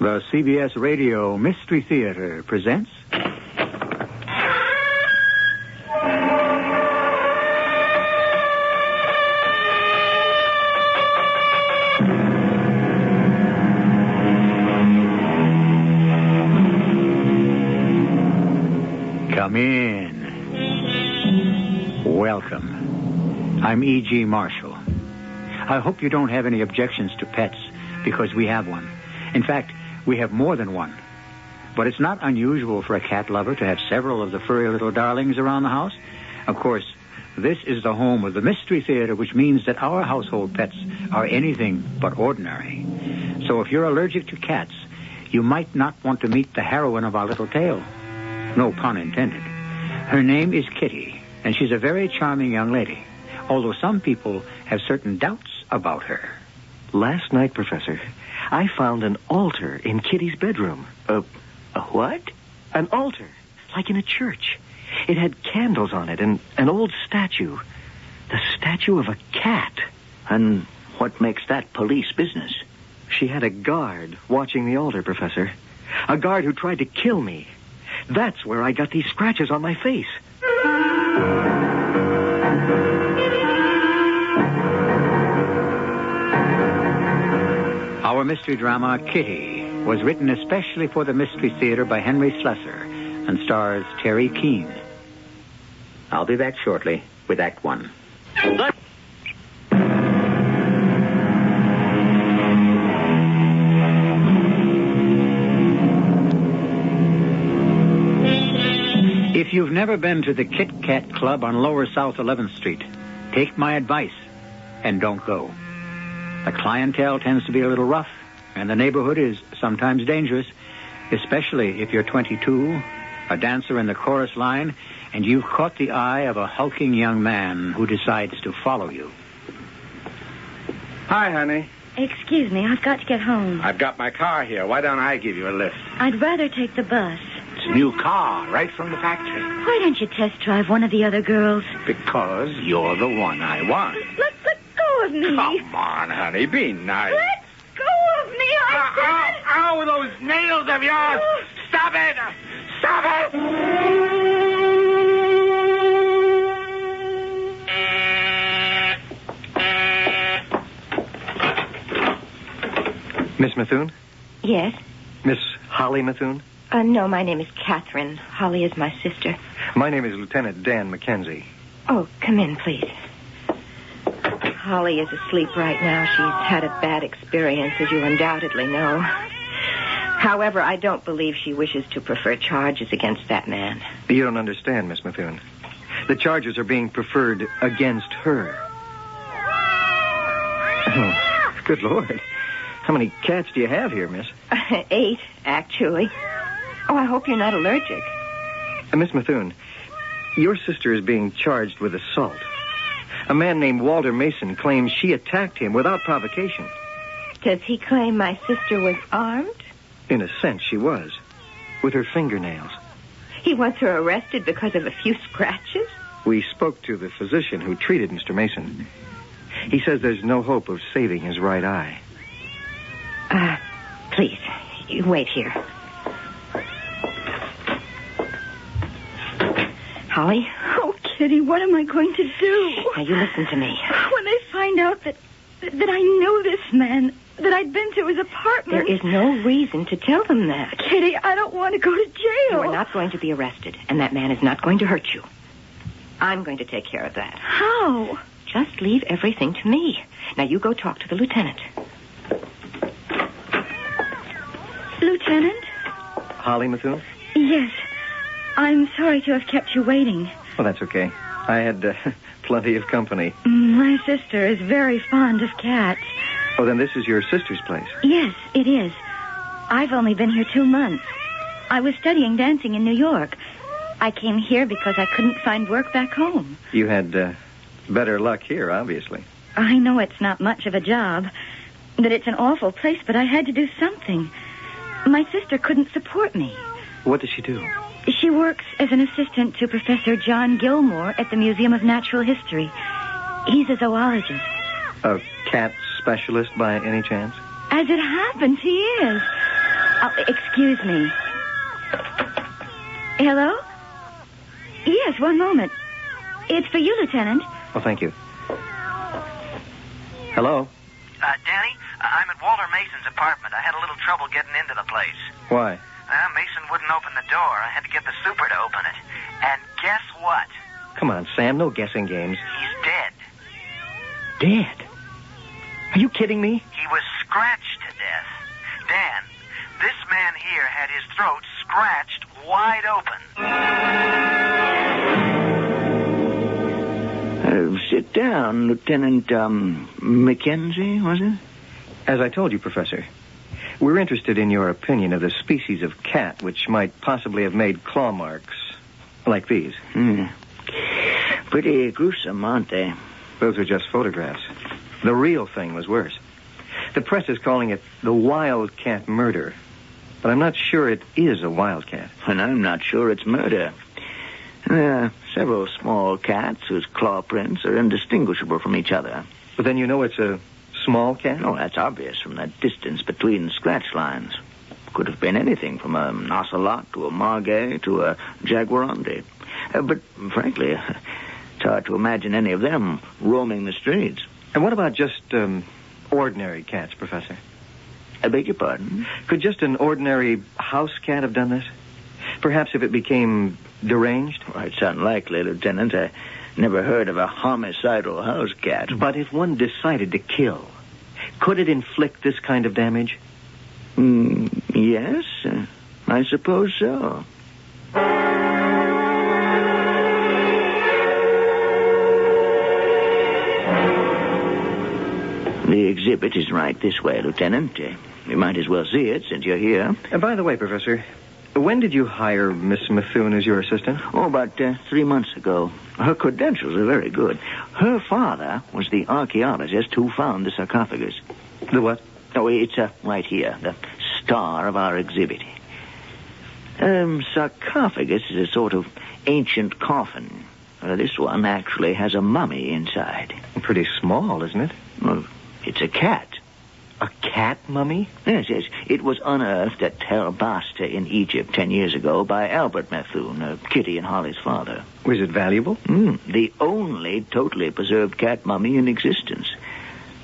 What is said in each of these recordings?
The CBS Radio Mystery Theater presents... Come in. Welcome. I'm E.G. Marshall. I hope you don't have any objections to pets, because we have one. In fact, we have more than one. But it's not unusual for a cat lover to have several of the furry little darlings around the house. Of course, this is the home of the Mystery Theater, which means that our household pets are anything but ordinary. So if you're allergic to cats, you might not want to meet the heroine of our little tale. No pun intended. Her name is Kitty, and she's a very charming young lady, although some people have certain doubts about her. Last night, Professor, I found an altar in Kitty's bedroom. A what? An altar, like in a church. It had candles on it and an old statue. The statue of a cat. And what makes that police business? She had a guard watching the altar, Professor. A guard who tried to kill me. That's where I got these scratches on my face. Our mystery drama, Kitty, was written especially for the Mystery Theater by Henry Slesar and stars Terry Keane. I'll be back shortly with Act One. If you've never been to the Kit Kat Club on Lower South 11th Street, take my advice and don't go. The clientele tends to be a little rough, and the neighborhood is sometimes dangerous, especially if you're 22, a dancer in the chorus line, and you've caught the eye of a hulking young man who decides to follow you. Hi, honey. Excuse me, I've got to get home. I've got my car here. Why don't I give you a lift? I'd rather take the bus. It's a new car, right from the factory. Why don't you test drive one of the other girls? Because you're the one I want. Let go of me. Come on, honey, be nice. Let go of me, I said. Ow, those nails of yours. Stop it. Stop it. Miss Methuen? Yes? Miss Holly Methuen? No, my name is Catherine. Holly is my sister. My name is Lieutenant Dan Mackenzie. Oh, come in, please. Holly is asleep right now. She's had a bad experience, as you undoubtedly know. However, I don't believe she wishes to prefer charges against that man. You don't understand, Miss Methuen. The charges are being preferred against her. Oh, good Lord. How many cats do you have here, miss? 8, actually. Oh, I hope you're not allergic. Miss Methuen, your sister is being charged with assault. A man named Walter Mason claims she attacked him without provocation. Does he claim my sister was armed? In a sense, she was. With her fingernails. He wants her arrested because of a few scratches? We spoke to the physician who treated Mr. Mason. He says there's no hope of saving his right eye. Please, you wait here. Holly? Oh, Kitty, what am I going to do? Now, you listen to me. When they find out that I knew this man, that I'd been to his apartment... There is no reason to tell them that. Kitty, I don't want to go to jail. You are not going to be arrested, and that man is not going to hurt you. I'm going to take care of that. How? Just leave everything to me. Now, you go talk to the lieutenant. Lieutenant? Holly Methuen? Yes. I'm sorry to have kept you waiting. Well, that's okay. I had plenty of company. My sister is very fond of cats. Oh, then this is your sister's place? Yes, it is. I've only been here 2 months. I was studying dancing in New York. I came here because I couldn't find work back home. You had better luck here, obviously. I know it's not much of a job, that it's an awful place, but I had to do something. My sister couldn't support me. What does she do? She works as an assistant to Professor John Gilmore at the Museum of Natural History. He's a zoologist. A cat specialist by any chance? As it happens, he is. Excuse me. Hello? Yes, one moment. It's for you, Lieutenant. Oh, thank you. Hello? Danny, I'm at Walter Mason's apartment. I had a little trouble getting into the place. Why? Mason wouldn't open the door. I had to get the super to open it. And guess what? Come on, Sam, no guessing games. He's dead. Dead? Are you kidding me? He was scratched to death. Dan, this man here had his throat scratched wide open. Sit down, Lieutenant, Mackenzie, was it? As I told you, Professor, we're interested in your opinion of the species of cat which might possibly have made claw marks like these. Pretty gruesome, aren't they? Those are just photographs. The real thing was worse. The press is calling it the wildcat murder. But I'm not sure it is a wildcat. And I'm not sure it's murder. There are several small cats whose claw prints are indistinguishable from each other. But then you know it's a small cat? Oh, that's obvious from the distance between scratch lines. Could have been anything from an ocelot to a margay to a jaguarundi. But frankly, it's hard to imagine any of them roaming the streets. And what about just ordinary cats, Professor? I beg your pardon? Could just an ordinary house cat have done this? Perhaps if it became deranged? Well, it's unlikely, Lieutenant. I never heard of a homicidal house cat. But if one decided to kill, could it inflict this kind of damage? Yes, I suppose so. The exhibit is right this way, Lieutenant. You might as well see it since you're here. By the way, Professor, when did you hire Miss Methuen as your assistant? Oh, about 3 months ago. Her credentials are very good. Her father was the archaeologist who found the sarcophagus. The what? Oh, it's right here, the star of our exhibit. Sarcophagus is a sort of ancient coffin. This one actually has a mummy inside. Pretty small, isn't it? Well, it's a cat. A cat mummy? Yes. It was unearthed at Tel Basta in Egypt 10 years ago by Albert Methuen, Kitty and Holly's father. Was it valuable? The only totally preserved cat mummy in existence.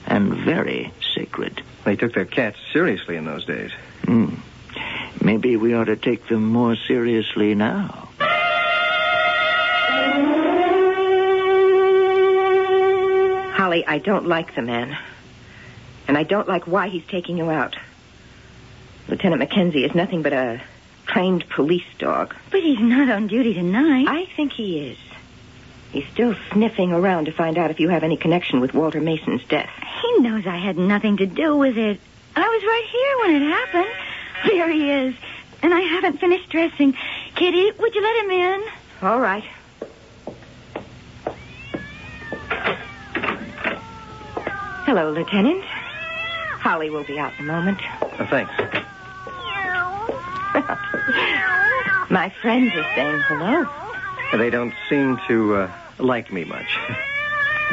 And very sacred. They took their cats seriously in those days. Maybe we ought to take them more seriously now. Holly, I don't like the man. And I don't like why he's taking you out. Lieutenant Mackenzie is nothing but a trained police dog. But he's not on duty tonight. I think he is. He's still sniffing around to find out if you have any connection with Walter Mason's death. He knows I had nothing to do with it. I was right here when it happened. There he is. And I haven't finished dressing. Kitty, would you let him in? All right. Hello, Lieutenant. Holly will be out in a moment. Thanks. My friends are saying hello. They don't seem to like me much.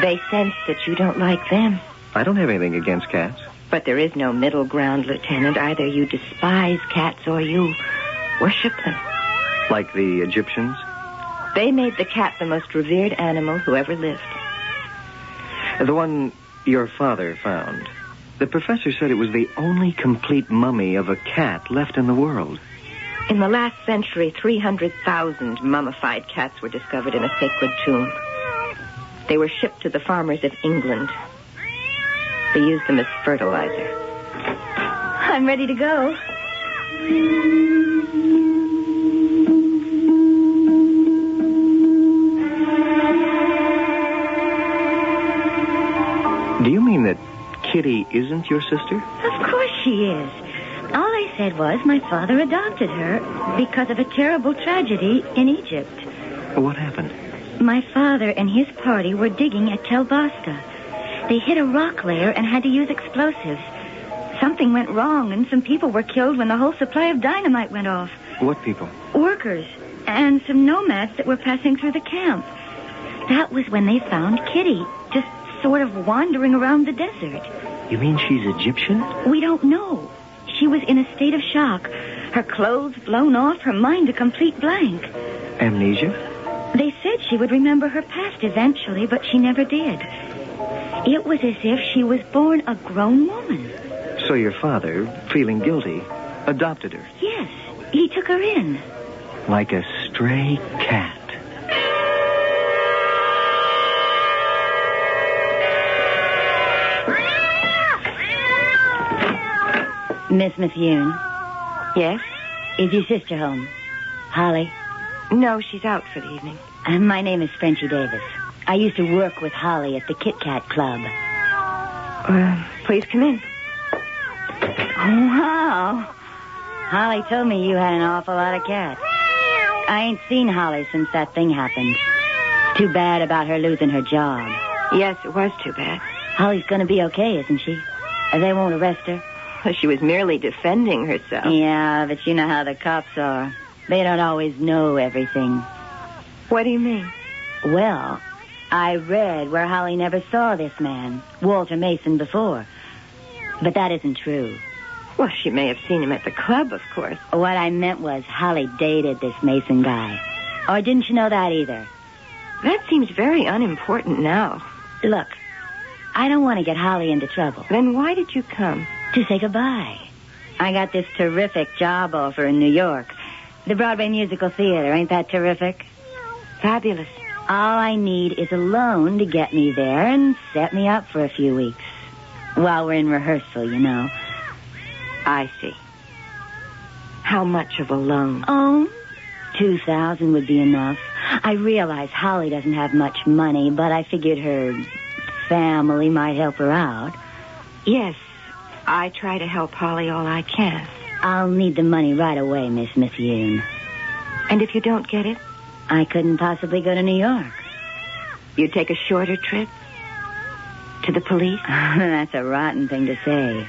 They sense that you don't like them. I don't have anything against cats. But there is no middle ground, Lieutenant. Either you despise cats or you worship them. Like the Egyptians? They made the cat the most revered animal who ever lived. The one your father found. The professor said it was the only complete mummy of a cat left in the world. In the last century, 300,000 mummified cats were discovered in a sacred tomb. They were shipped to the farmers of England. They used them as fertilizer. I'm ready to go. Do you mean that Kitty isn't your sister? Of course she is. All I said was my father adopted her because of a terrible tragedy in Egypt. What happened? My father and his party were digging at Tel Basta. They hit a rock layer and had to use explosives. Something went wrong, and some people were killed when the whole supply of dynamite went off. What people? Workers, and some nomads that were passing through the camp. That was when they found Kitty, just sort of wandering around the desert. You mean she's Egyptian? We don't know. She was in a state of shock. Her clothes blown off, her mind a complete blank. Amnesia? They said she would remember her past eventually, but she never did. It was as if she was born a grown woman. So your father, feeling guilty, adopted her? Yes, he took her in. Like a stray cat. Miss Methuen. Yes? Is your sister home? Holly? No, she's out for the evening. My name is Frenchie Davis. I used to work with Holly at the Kit Kat Club. Please come in. Oh, wow. Holly told me you had an awful lot of cats. I ain't seen Holly since that thing happened. Too bad about her losing her job. Yes, it was too bad. Holly's gonna be okay, isn't she? They won't arrest her? She was merely defending herself. Yeah, but you know how the cops are. They don't always know everything. What do you mean? Well, I read where Holly never saw this man, Walter Mason, before. But that isn't true. Well, she may have seen him at the club, of course. What I meant was Holly dated this Mason guy. Or didn't you know that either? That seems very unimportant now. Look, I don't want to get Holly into trouble. Then why did you come? To say goodbye. I got this terrific job offer in New York. The Broadway Musical Theater. Ain't that terrific? Fabulous. All I need is a loan to get me there and set me up for a few weeks. While we're in rehearsal, you know. I see. How much of a loan? Oh, $2,000 would be enough. I realize Holly doesn't have much money, but I figured her family might help her out. Yes, I try to help Holly all I can. I'll need the money right away, Miss Methuen. And if you don't get it? I couldn't possibly go to New York. You take a shorter trip? To the police? That's a rotten thing to say.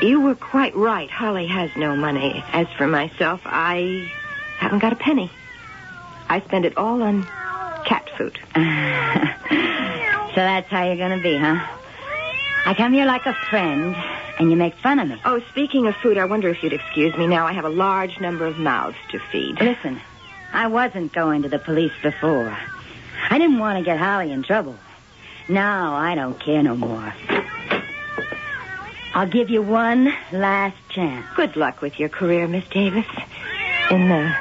You were quite right. Holly has no money. As for myself, I haven't got a penny. I spend it all on cat food. So that's how you're going to be, huh? I come here like a friend, and you make fun of me. Oh, speaking of food, I wonder if you'd excuse me now. I have a large number of mouths to feed. Listen, I wasn't going to the police before. I didn't want to get Holly in trouble. Now I don't care no more. I'll give you one last chance. Good luck with your career, Miss Davis. In the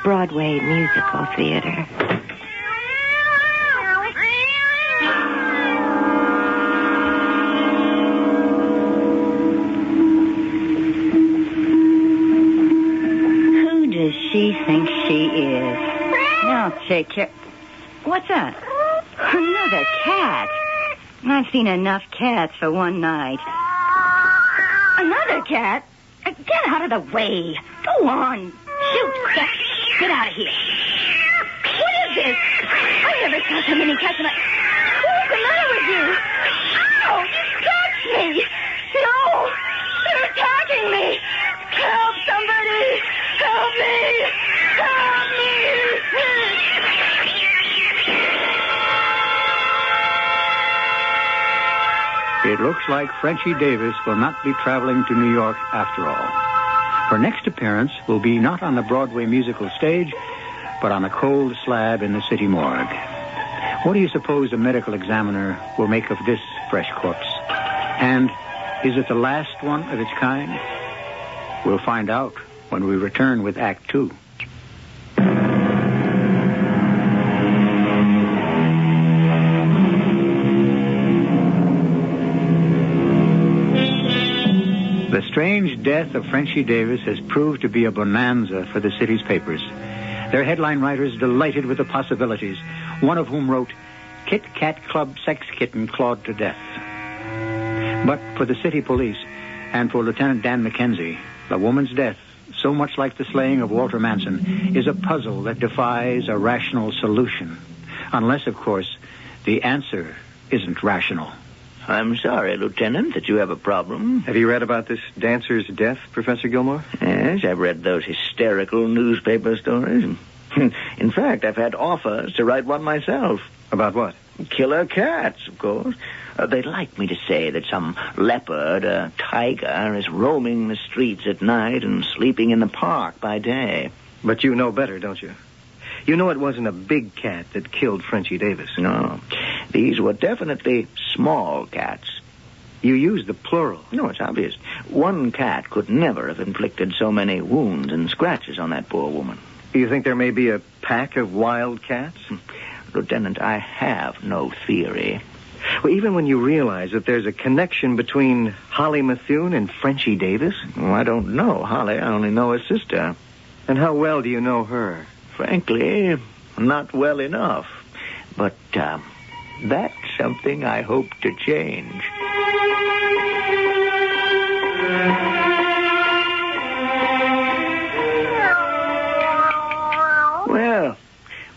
Broadway Musical Theater. Who does she think she is? Now take care. What's that? Another cat. I've seen enough cats for one night. Another cat? Get out of the way. Go on. Shoot. Get out of here. What is this? I never saw so many cats in my... What's the matter with you? Ow! You touched me. No! They're attacking me. Help somebody. Help me. Help me. It looks like Frenchie Davis will not be traveling to New York after all. Her next appearance will be not on the Broadway musical stage, but on a cold slab in the city morgue. What do you suppose the medical examiner will make of this fresh corpse? And is it the last one of its kind? We'll find out when we return with Act 2. The strange death of Frenchie Davis has proved to be a bonanza for the city's papers. Their headline writers delighted with the possibilities, one of whom wrote, Kit Kat Club sex kitten clawed to death. But for the city police and for Lieutenant Dan McKenzie, the woman's death, so much like the slaying of Walter Manson, is a puzzle that defies a rational solution. Unless, of course, the answer isn't rational. I'm sorry, Lieutenant, that you have a problem. Have you read about this dancer's death, Professor Gilmore? Yes, I've read those hysterical newspaper stories. In fact, I've had offers to write one myself. About what? Killer cats, of course. They'd like me to say that some leopard, a tiger, is roaming the streets at night and sleeping in the park by day. But you know better, don't you? You know it wasn't a big cat that killed Frenchie Davis. No. These were definitely small cats. You used the plural. No, it's obvious. One cat could never have inflicted so many wounds and scratches on that poor woman. You think there may be a pack of wild cats? Lieutenant, I have no theory. Well, even when you realize that there's a connection between Holly Methuen and Frenchie Davis? Well, I don't know Holly. I only know her sister. And how well do you know her? Frankly, not well enough. But that's something I hope to change. Well,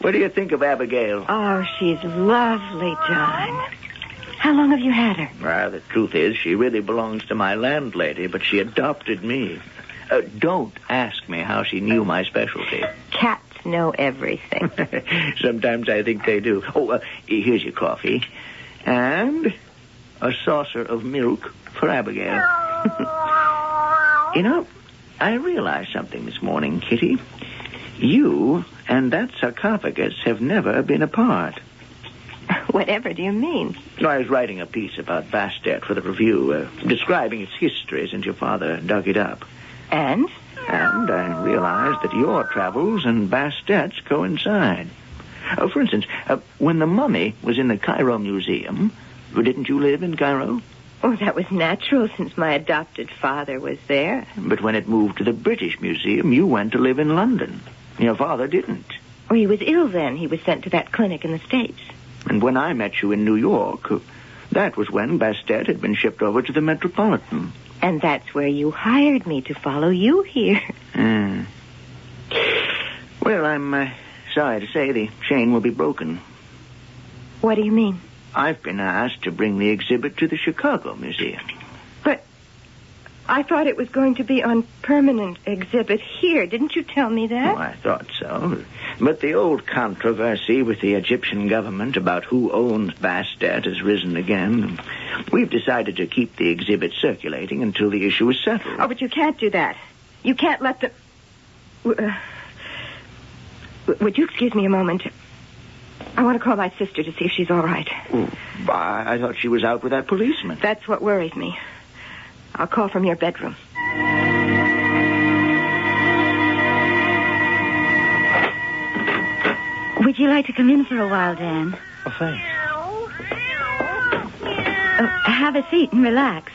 what do you think of Abigail? Oh, she's lovely, John. How long have you had her? Well, the truth is, she really belongs to my landlady, but she adopted me. Don't ask me how she knew my specialty. Cats know everything. Sometimes I think they do. Oh, here's your coffee. And a saucer of milk for Abigail. You know, I realized something this morning, Kitty. You and that sarcophagus have never been apart. Whatever do you mean? I was writing a piece about Bastet for the Review, describing its history since your father dug it up. And? And I realized that your travels and Bastet's coincide. For instance, when the mummy was in the Cairo Museum, didn't you live in Cairo? Oh, that was natural since my adopted father was there. But when it moved to the British Museum, you went to live in London. Your father didn't. Oh, he was ill then. He was sent to that clinic in the States. And when I met you in New York, that was when Bastet had been shipped over to the Metropolitan. And that's where you hired me to follow you here. Well, I'm sorry to say the chain will be broken. What do you mean? I've been asked to bring the exhibit to the Chicago Museum. But I thought it was going to be on permanent exhibit here. Didn't you tell me that? Oh, I thought so. But the old controversy with the Egyptian government about who owns Bastet has risen again. We've decided to keep the exhibit circulating until the issue is settled. Oh, but you can't do that. You can't let the... would you excuse me a moment? I want to call my sister to see if she's all right. Oh, I thought she was out with that policeman. That's what worries me. I'll call from your bedroom. Would you like to come in for a while, Dan? Oh, thanks. Have a seat and relax,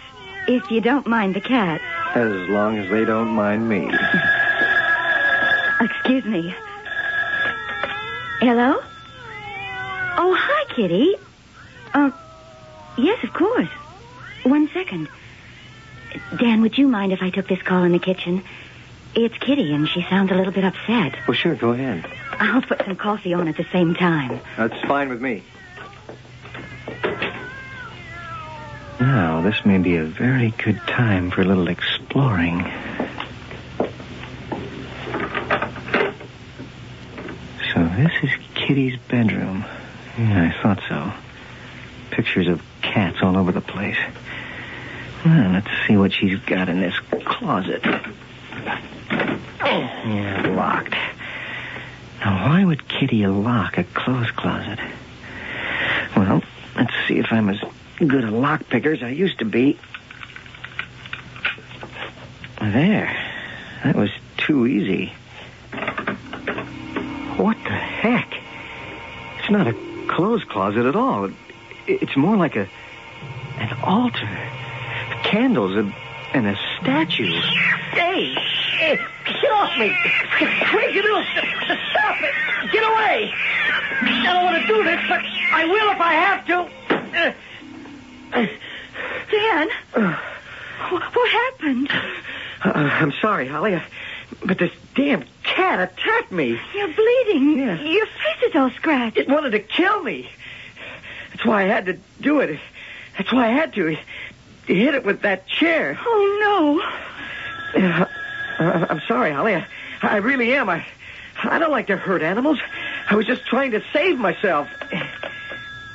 if you don't mind the cats. As long as they don't mind me. Excuse me. Hello? Oh, hi, Kitty. Yes, of course. 1 second. Dan, would you mind if I took this call in the kitchen? It's Kitty, and she sounds a little bit upset. Well, sure, go ahead. I'll put some coffee on at the same time. That's fine with me. Now, this may be a very good time for a little exploring. So this is Kitty's bedroom. Yeah, I thought so. Pictures of cats all over the place. Well, let's see what she's got in this closet. Yeah, locked. Now, why would Kitty lock a clothes closet? Well, let's see if I'm as good a lock picker as I used to be. There. That was too easy. What the heck? It's not a clothes closet at all. It's more like an altar. Candles and a statue. Hey, get off me! Crazy little... Stop it! Get away! I don't want to do this, but I will if I have to. Dan? What happened? I'm sorry, Holly, but this damn cat attacked me. You're bleeding. Yeah. Your face is all scratched. It wanted to kill me. That's why I had to do it. That's why I had to. He hit it with that chair. Oh, no. I'm sorry, Holly. I really am. I don't like to hurt animals. I was just trying to save myself.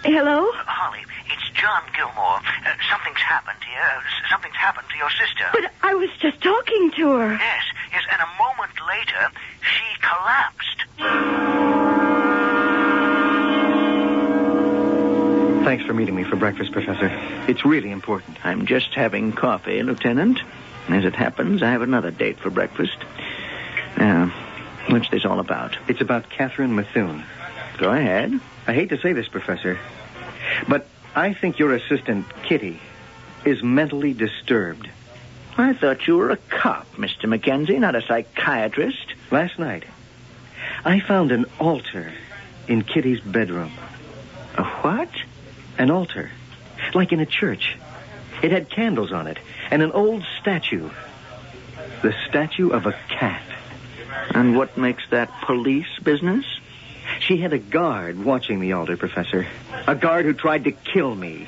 Hello? Holly, it's John Gilmore. Something's happened here. Something's happened to your sister. But I was just talking to her. Yes, and a moment later, she collapsed. Thanks for meeting me for breakfast, Professor. It's really important. I'm just having coffee, Lieutenant. As it happens, I have another date for breakfast. Now, what's this all about? It's about Catherine Methuen. Go ahead. I hate to say this, Professor, but I think your assistant, Kitty, is mentally disturbed. I thought you were a cop, Mr. Mackenzie, not a psychiatrist. Last night, I found an altar in Kitty's bedroom. A what? An altar, like in a church. It had candles on it and an old statue. The statue of a cat. And what makes that police business? She had a guard watching the altar, Professor. A guard who tried to kill me.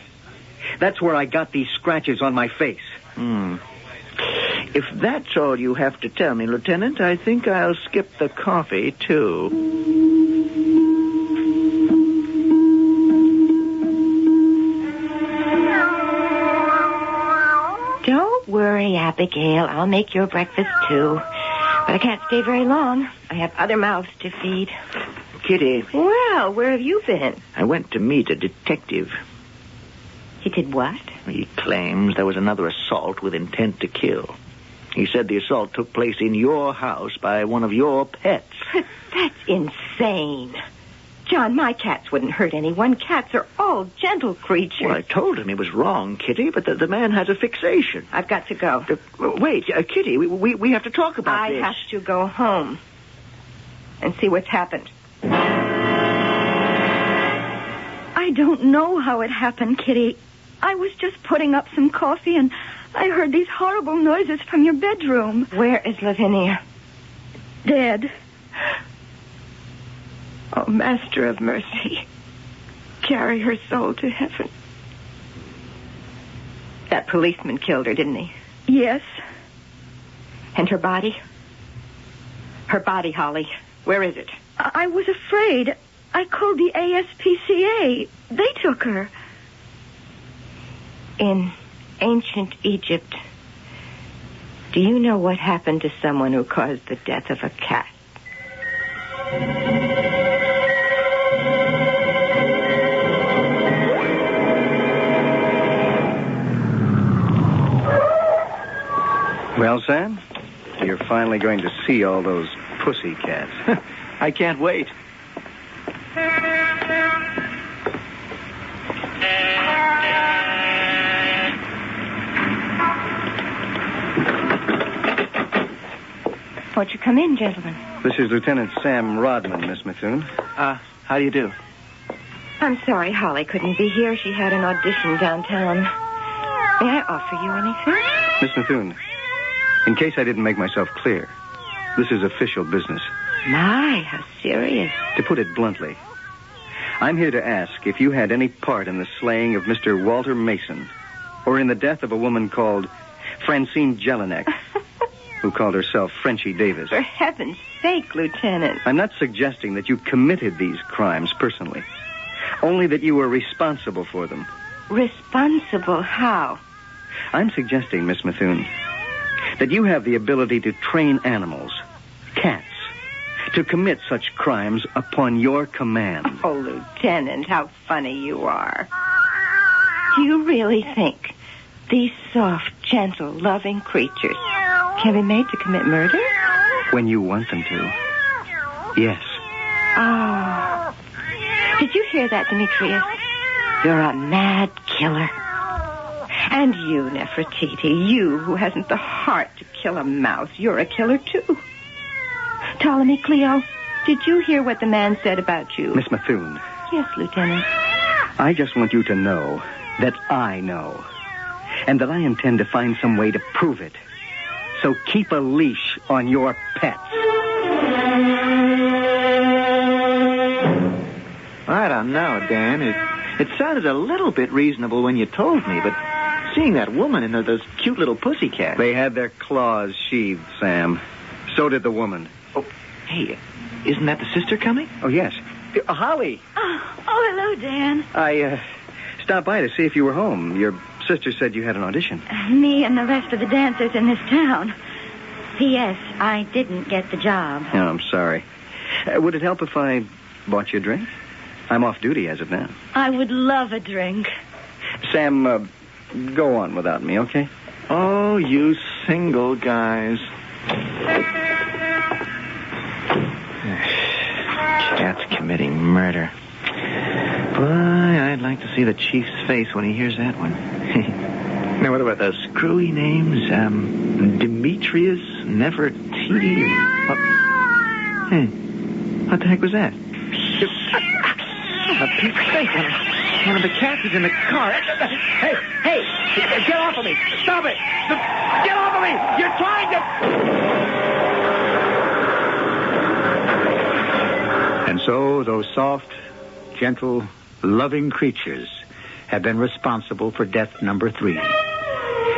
That's where I got these scratches on my face. If that's all you have to tell me, Lieutenant, I think I'll skip the coffee, too. Don't worry, Abigail. I'll make your breakfast, too. But I can't stay very long. I have other mouths to feed. Kitty. Well, where have you been? I went to meet a detective. He did what? He claims there was another assault with intent to kill. He said the assault took place in your house by one of your pets. That's insane. John, my cats wouldn't hurt anyone. Cats are all gentle creatures. Well, I told him he was wrong, Kitty, but the man has a fixation. I've got to go. Wait, Kitty, we have to talk about this. I have to go home and see what's happened. I don't know how it happened, Kitty. I was just putting up some coffee and I heard these horrible noises from your bedroom. Where is Lavinia? Dead. Oh, Master of Mercy, carry her soul to heaven. That policeman killed her, didn't he? Yes. And her body? Her body, Holly. Where is it? I was afraid. I called the ASPCA. They took her. In ancient Egypt, do you know what happened to someone who caused the death of a cat? Well, Sam, you're finally going to see all those pussy cats. I can't wait. Won't you come in, gentlemen? This is Lieutenant Sam Rodman, Miss Methuen. How do you do? I'm sorry Holly couldn't be here. She had an audition downtown. May I offer you anything? Miss Methuen, in case I didn't make myself clear, this is official business. My, how serious. To put it bluntly, I'm here to ask if you had any part in the slaying of Mr. Walter Mason or in the death of a woman called Francine Jelinek, who called herself Frenchie Davis. For heaven's sake, Lieutenant. I'm not suggesting that you committed these crimes personally, only that you were responsible for them. Responsible how? I'm suggesting, Miss Methuen, that you have the ability to train animals, cats, to commit such crimes upon your command. Oh, Lieutenant, how funny you are. Do you really think these soft, gentle, loving creatures can be made to commit murder? When you want them to. Yes. Oh. Did you hear that, Demetrius? You're a mad killer. And you, Nefertiti, you who hasn't the heart to kill a mouse, you're a killer, too. Ptolemy Cleo, did you hear what the man said about you? Miss Methuen. Yes, Lieutenant. I just want you to know that I know. And that I intend to find some way to prove it. So keep a leash on your pets. I don't know, Dan. It sounded a little bit reasonable when you told me, but seeing that woman and those cute little pussycats... They had their claws sheathed, Sam. So did the woman. Oh, hey, isn't that the sister coming? Oh, yes. Holly. Oh, hello, Dan. I stopped by to see if you were home. Your sister said you had an audition. Me and the rest of the dancers in this town. P.S. I didn't get the job. Oh, I'm sorry. Would it help if I bought you a drink? I'm off duty as of now. I would love a drink. Sam, go on without me, okay? Oh, you single guys. Cat's committing murder. Boy, I'd like to see the chief's face when he hears that one. Now, what about those screwy names? Demetrius, Nefertiti. What the heck was that? A Pete's sake. One of the cats is in the car. Hey, get off of me. Stop it. Get off of me. You're trying to... And so those soft, gentle, loving creatures have been responsible for death number 3.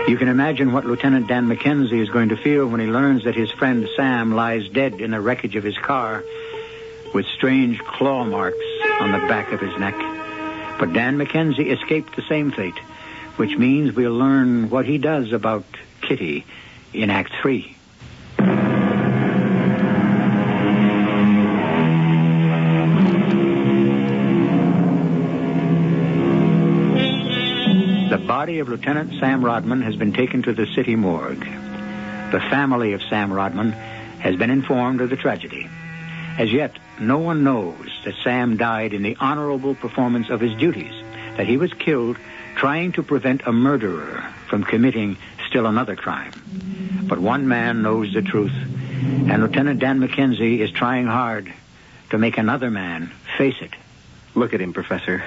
You can imagine what Lieutenant Dan Mackenzie is going to feel when he learns that his friend Sam lies dead in the wreckage of his car with strange claw marks on the back of his neck. But Dan Mackenzie escaped the same fate, which means we'll learn what he does about Kitty in Act 3. The body of Lieutenant Sam Rodman has been taken to the city morgue. The family of Sam Rodman has been informed of the tragedy. As yet, no one knows that Sam died in the honorable performance of his duties, that he was killed trying to prevent a murderer from committing still another crime. But one man knows the truth, and Lieutenant Dan Mackenzie is trying hard to make another man face it. Look at him, Professor.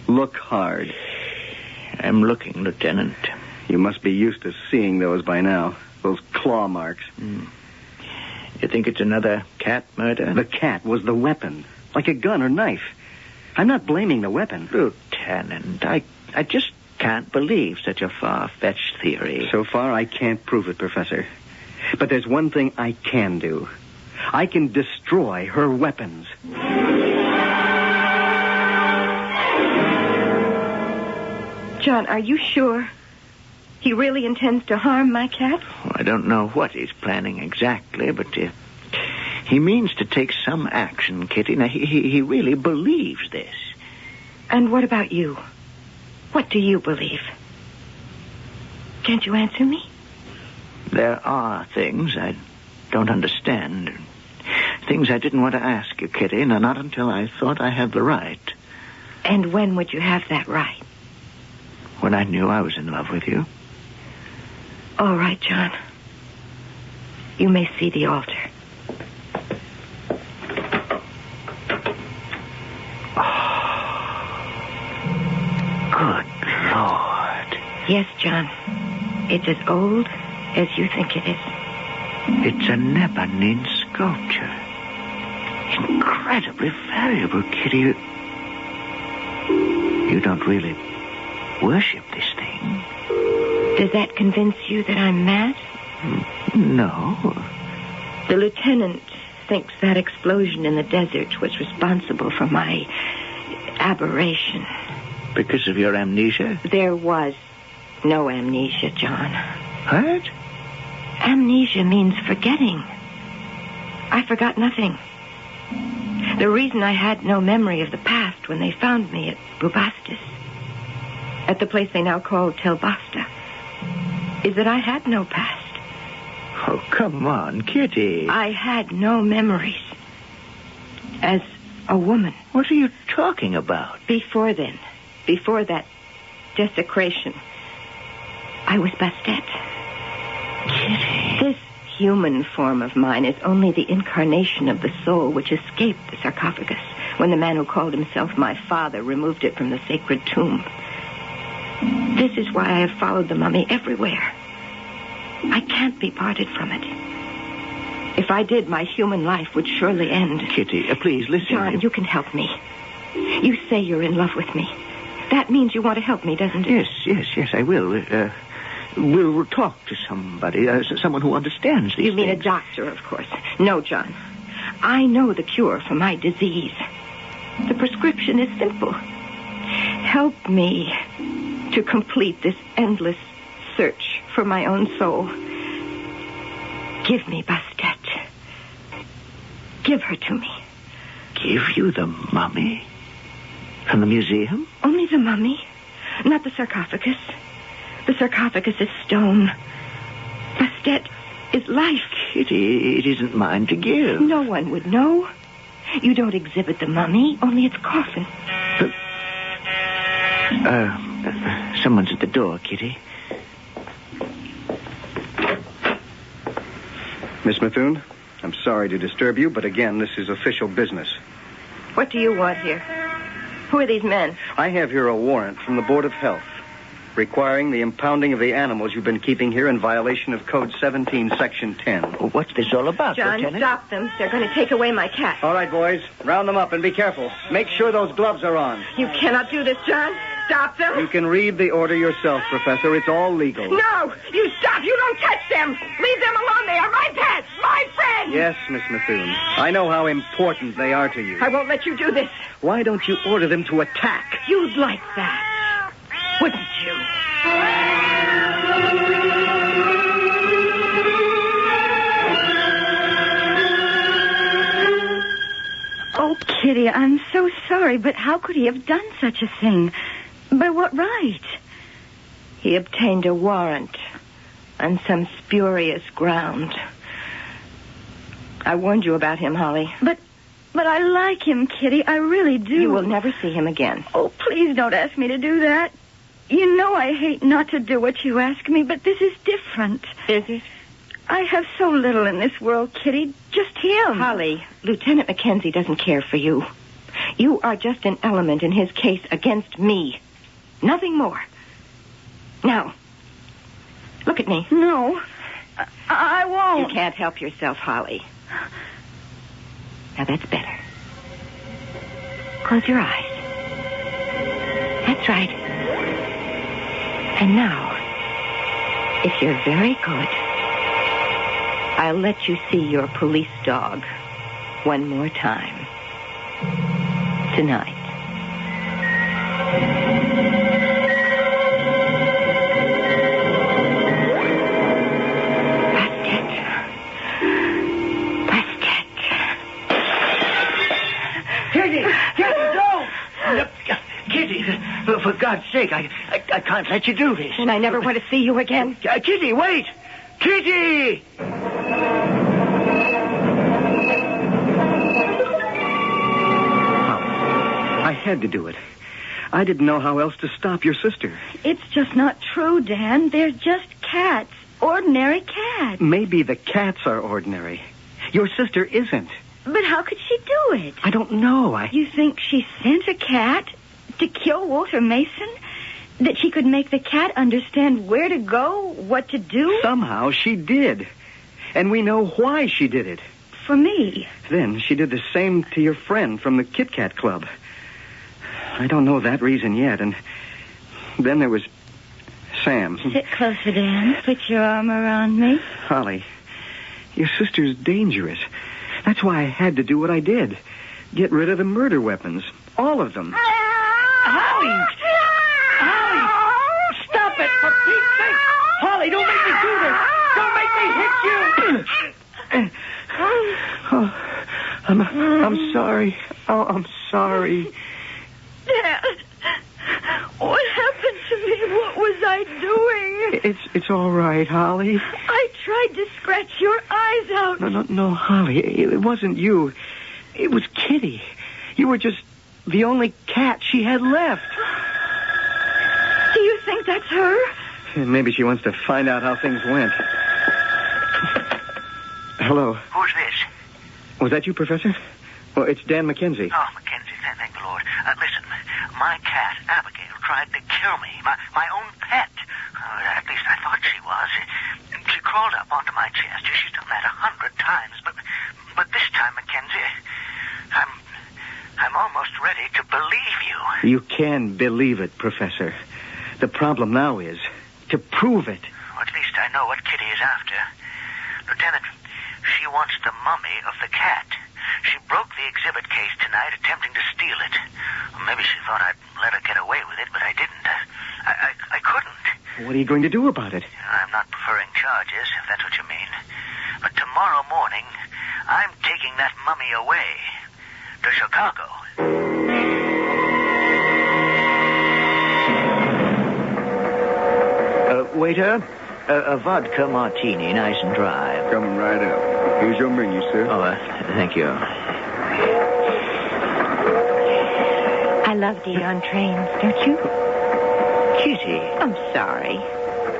Look hard. I'm looking, Lieutenant. You must be used to seeing those by now. Those claw marks. You think it's another cat murder? The cat was the weapon. Like a gun or knife. I'm not blaming the weapon. Lieutenant, I just can't believe such a far-fetched theory. So far, I can't prove it, Professor. But there's one thing I can do. I can destroy her weapons. John, are you sure? He really intends to harm my cat? Well, I don't know what he's planning exactly, but he means to take some action, Kitty. Now, he really believes this. And what about you? What do you believe? Can't you answer me? There are things I don't understand. Things I didn't want to ask you, Kitty, not until I thought I had the right. And when would you have that right? When I knew I was in love with you. All right, John. You may see the altar. Good Lord. Yes, John. It's as old as you think it is. It's a Nebanine sculpture. Incredibly valuable, Kitty. You don't really worship this thing. Does that convince you that I'm mad? No. The lieutenant thinks that explosion in the desert was responsible for my aberration. Because of your amnesia? There was no amnesia, John. What? Amnesia means forgetting. I forgot nothing. The reason I had no memory of the past when they found me at Bubastis, at the place they now call Tel Basta, is that I had no past. Oh, come on, Kitty. I had no memories. As a woman. What are you talking about? Before then, before that desecration, I was Bastet. Kitty. This human form of mine is only the incarnation of the soul which escaped the sarcophagus when the man who called himself my father removed it from the sacred tomb. This is why I have followed the mummy everywhere. I can't be parted from it. If I did, my human life would surely end. Kitty, please listen. John, you can help me. You say you're in love with me. That means you want to help me, doesn't it? Yes, I will. We'll talk to somebody, someone who understands these You mean things. a doctor, of course. No, John. I know the cure for my disease. The prescription is simple. Help me to complete this endless search for my own soul. Give me Bastet. Give her to me. Give you the mummy? From the museum? Only the mummy, not the sarcophagus. The sarcophagus is stone. Bastet is life. Kitty, it isn't mine to give. No one would know. You don't exhibit the mummy, only its coffin. Someone's at the door, Kitty. Miss Methuen, I'm sorry to disturb you, but again, this is official business. What do you want here? Who are these men? I have here a warrant from the Board of Health requiring the impounding of the animals you've been keeping here in violation of Code 17, Section 10. Well, what's this all about, John, Lieutenant? stop them. They're going to take away my cat. All right, boys. Round them up and be careful. Make sure those gloves are on. You cannot do this, John. Stop them. You can read the order yourself, Professor. It's all legal. No! You stop! You don't touch them! Leave them alone! They are my pets! My friends! Yes, Miss Methuen. I know how important they are to you. I won't let you do this. Why don't you order them to attack? You'd like that, wouldn't you? Oh, Kitty, I'm so sorry, but how could he have done such a thing? By what right? He obtained a warrant on some spurious ground. I warned you about him, Holly. But I like him, Kitty. I really do. You will never see him again. Oh, please don't ask me to do that. You know I hate not to do what you ask me, but this is different. Is it? I have so little in this world, Kitty. Just him. Holly, Lieutenant Mackenzie doesn't care for you. You are just an element in his case against me. Nothing more. Now, look at me. No, I won't. You can't help yourself, Holly. Now, that's better. Close your eyes. That's right. And now, if you're very good, I'll let you see your police dog one more time. Tonight. For God's sake, I can't let you do this. And I never want to see you again. Kitty, wait! Kitty! I had to do it. I didn't know how else to stop your sister. It's just not true, Dan. They're just cats. Ordinary cats. Maybe the cats are ordinary. Your sister isn't. But how could she do it? I don't know. You think she sent a cat to kill Walter Mason? That she could make the cat understand where to go, what to do? Somehow she did. And we know why she did it. For me. Then she did the same to your friend from the Kit Kat Club. I don't know that reason yet. And then there was Sam. Sit closer, Dan. Put your arm around me. Holly, your sister's dangerous. That's why I had to do what I did. Get rid of the murder weapons. All of them. Holly! Holly! Stop it, for Pete's sake! Holly, don't make me do this! Don't make me hit you! Oh, I'm sorry. Oh, I'm sorry. Dad, what happened to me? What was I doing? It's all right, Holly. I tried to scratch your eyes out. No, Holly. It wasn't you. It was Kitty. You were just the only cat she had left. Do you think that's her? Maybe she wants to find out how things went. Hello. Who's this? Was that you, Professor? Well, it's Dan Mackenzie. Oh, Mackenzie, thank the Lord. Listen, my cat, Abigail, tried to kill me. My own pet. At least I thought she was. She crawled up onto my chest. She's done that 100 times. But this time, Mackenzie, I'm almost ready to believe you. You can believe it, Professor. The problem now is to prove it. Or at least I know what Kitty is after. Lieutenant, she wants the mummy of the cat. She broke the exhibit case tonight, attempting to steal it. Maybe she thought I'd let her get away with it, but I didn't. I couldn't. What are you going to do about it? I'm not preferring charges, if that's what you mean. But tomorrow morning, I'm taking that mummy away to Chicago. Waiter, a vodka martini, nice and dry. Coming right up. Here's your menu, sir. Oh, thank you. I love to eat on trains, don't you? Kitty. I'm sorry.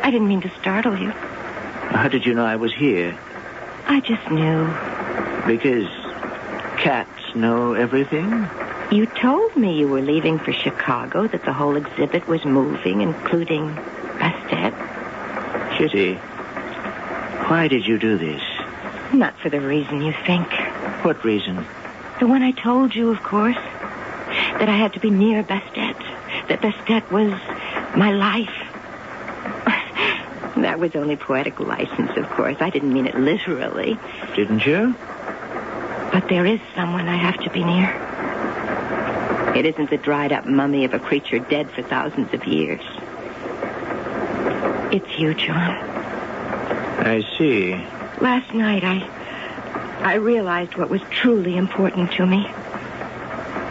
I didn't mean to startle you. How did you know I was here? I just knew. Because cats know everything? You told me you were leaving for Chicago, that the whole exhibit was moving, including Bastet. Kitty, why did you do this? Not for the reason you think. What reason? The one I told you, of course. That I had to be near Bastet. That Bastet was my life. That was only poetic license, of course. I didn't mean it literally. Didn't you? But there is someone I have to be near. It isn't the dried-up mummy of a creature dead for thousands of years. It's you, John. I see. Last night, I realized what was truly important to me.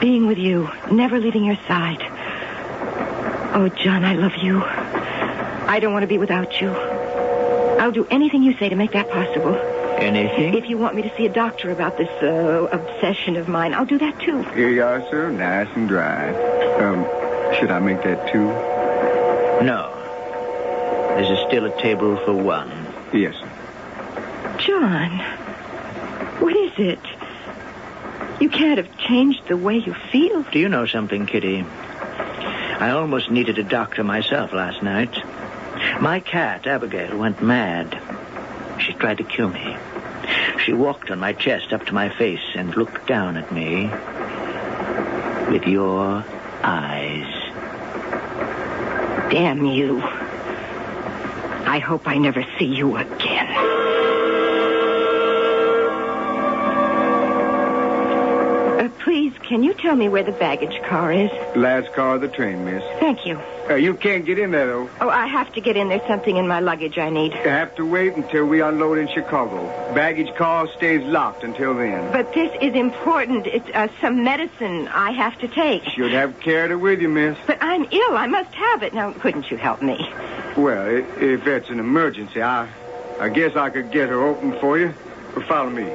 Being with you, never leaving your side. Oh, John, I love you. I don't want to be without you. I'll do anything you say to make that possible. Anything? If you want me to see a doctor about this obsession of mine, I'll do that, too. Here you are, sir. Nice and dry. Should I make that two? No. There's still a table for one. Yes, sir. John, what is it? You can't have changed the way you feel. Do you know something, Kitty? I almost needed a doctor myself last night. My cat, Abigail, went mad. She tried to kill me. She walked on my chest up to my face and looked down at me with your eyes. Damn you. I hope I never see you again. Please, can you tell me where the baggage car is? Last car of the train, miss. Thank you. You can't get in there, though. Oh, I have to get in. There's something in my luggage I need. You have to wait until we unload in Chicago. Baggage car stays locked until then. But this is important. It's some medicine I have to take. Should have carried it with you, miss. But I'm ill. I must have it. Now, couldn't you help me? Well, if that's an emergency, I guess I could get her open for you. Follow me.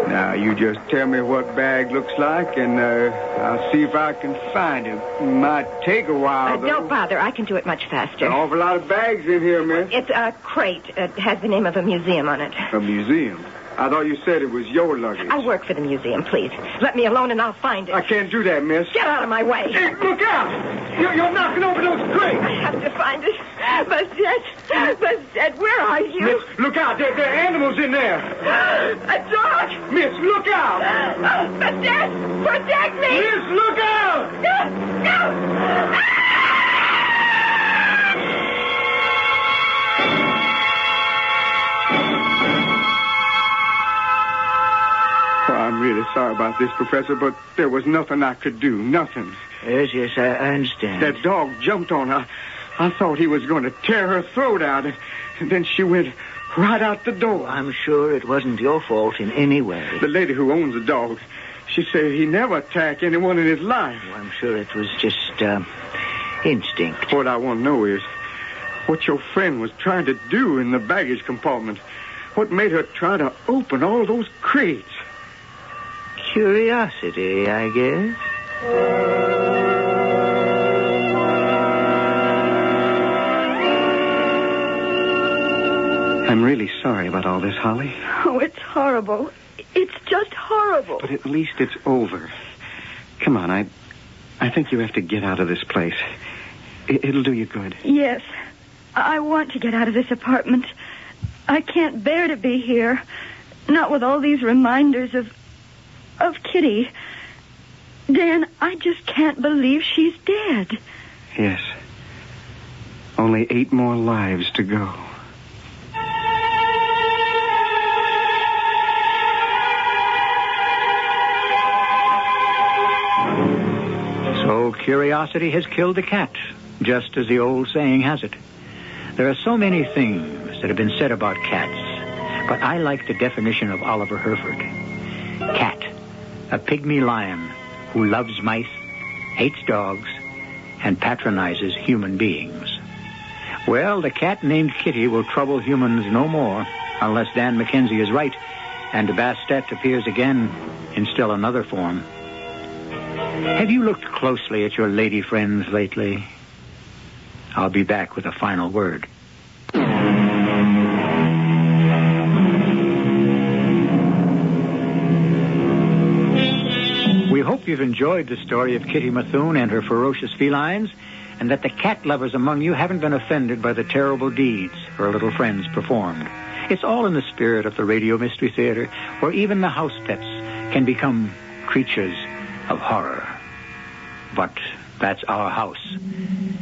Now, you just tell me what bag looks like, and I'll see if I can find it. Might take a while, though. Don't bother. I can do it much faster. An awful lot of bags in here, miss. It's a crate. It has the name of a museum on it. A museum? I thought you said it was your luggage. I work for the museum, please. Let me alone and I'll find it. I can't do that, miss. Get out of my way. Hey, look out! You're knocking over those crates. I have to find it. Bastet, where are you? Miss, look out. There are animals in there. A dog. Miss, look out. Bastet, protect me. Miss, look out. No. I'm really sorry about this, Professor, but there was nothing I could do. Nothing. Yes, I understand. That dog jumped on her. I thought he was going to tear her throat out, and then she went right out the door. I'm sure it wasn't your fault in any way. The lady who owns the dog, she said he never attacked anyone in his life. Well, I'm sure it was just instinct. What I want to know is what your friend was trying to do in the baggage compartment. What made her try to open all those crates? Curiosity, I guess. I'm really sorry about all this, Holly. Oh, it's horrible. It's just horrible. But at least it's over. Come on, I think you have to get out of this place. It'll do you good. Yes. I want to get out of this apartment. I can't bear to be here. Not with all these reminders of Kitty. Dan, I just can't believe she's dead. Yes. Only 8 more lives to go. curiosity has killed the cat, just as the old saying has it. There are so many things that have been said about cats, but I like the definition of Oliver Herford. Cat, a pygmy lion who loves mice, hates dogs, and patronizes human beings. Well, the cat named Kitty will trouble humans no more, unless Dan Mackenzie is right, and Bastet appears again in still another form. Have you looked closely at your lady friends lately? I'll be back with a final word. We hope you've enjoyed the story of Kitty Methuen and her ferocious felines, and that the cat lovers among you haven't been offended by the terrible deeds her little friends performed. It's all in the spirit of the Radio Mystery Theater, where even the house pets can become creatures of horror. But that's our house,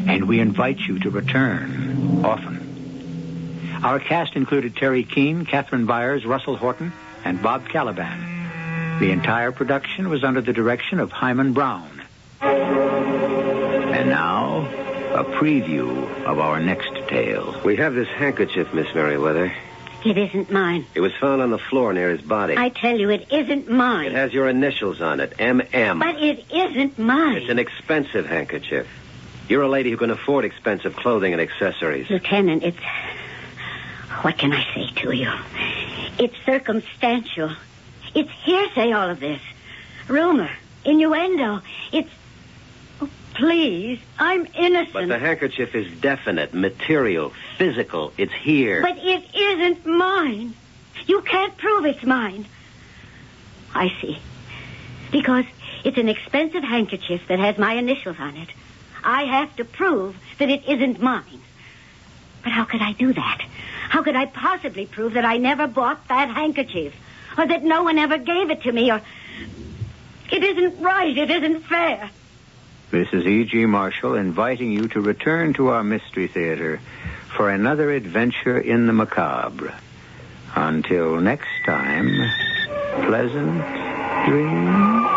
and we invite you to return often. Our cast included Terry Keane, Catherine Byers, Russell Horton, and Bob Caliban. The entire production was under the direction of Hyman Brown. And now, a preview of our next tale. We have this handkerchief, Miss Merriweather. It isn't mine. It was found on the floor near his body. I tell you, it isn't mine. It has your initials on it, M.M. But it isn't mine. It's an expensive handkerchief. You're a lady who can afford expensive clothing and accessories. Lieutenant, it's... What can I say to you? It's circumstantial. It's hearsay, all of this. Rumor, innuendo. It's... Oh, please, I'm innocent. But the handkerchief is definite, material, physical. It's here. But it isn't mine. You can't prove it's mine. I see. Because it's an expensive handkerchief that has my initials on it. I have to prove that it isn't mine. But how could I do that? How could I possibly prove that I never bought that handkerchief? Or that no one ever gave it to me? Or... It isn't right. It isn't fair. This is E.G. Marshall inviting you to return to our Mystery Theater for another adventure in the macabre. Until next time, pleasant dreams.